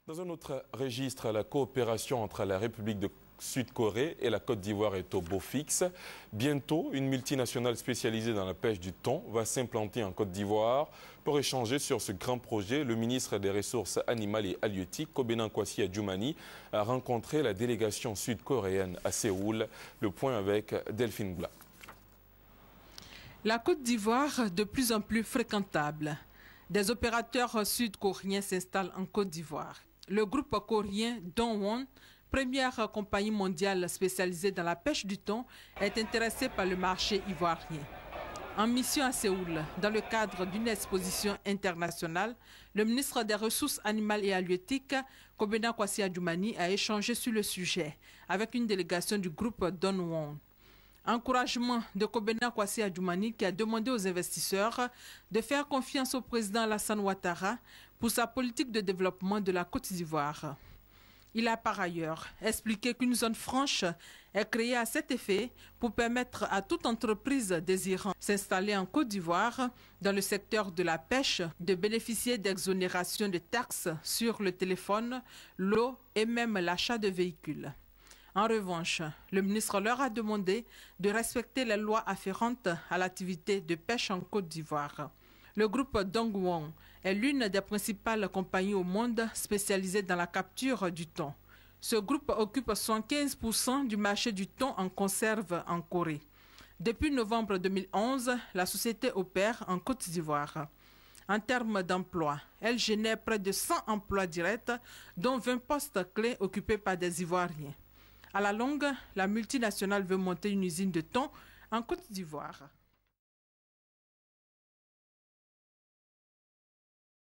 Dans un autre registre, la coopération entre la République de Sud-Corée et la Côte d'Ivoire est au beau fixe. Bientôt, une multinationale spécialisée dans la pêche du thon va s'implanter en Côte d'Ivoire. Pour échanger sur ce grand projet, le ministre des Ressources animales et halieutiques, Kobena Kwasi Adjoumani, a rencontré la délégation sud-coréenne à Séoul. Le point avec Delphine Bla. La Côte d'Ivoire, de plus en plus fréquentable. Des opérateurs sud-coréens s'installent en Côte d'Ivoire. Le groupe coréen Dongwon, première compagnie mondiale spécialisée dans la pêche du thon, est intéressé par le marché ivoirien. En mission à Séoul, dans le cadre d'une exposition internationale, le ministre des Ressources animales et halieutiques, Kobena Kwasi Adjoumani, a échangé sur le sujet avec une délégation du groupe Dongwon. Encouragement de Kobena Kwasi Adjoumani qui a demandé aux investisseurs de faire confiance au président Alassane Ouattara pour sa politique de développement de la Côte d'Ivoire. Il a par ailleurs expliqué qu'une zone franche est créée à cet effet pour permettre à toute entreprise désirant s'installer en Côte d'Ivoire dans le secteur de la pêche de bénéficier d'exonérations de taxes sur le téléphone, l'eau et même l'achat de véhicules. En revanche, le ministre leur a demandé de respecter les lois afférentes à l'activité de pêche en Côte d'Ivoire. Le groupe Dongwon est l'une des principales compagnies au monde spécialisées dans la capture du thon. Ce groupe occupe 75% du marché du thon en conserve en Corée. Depuis novembre 2011, la société opère en Côte d'Ivoire. En termes d'emploi, elle génère près de 100 emplois directs, dont 20 postes clés occupés par des Ivoiriens. À la longue, la multinationale veut monter une usine de thon en Côte d'Ivoire.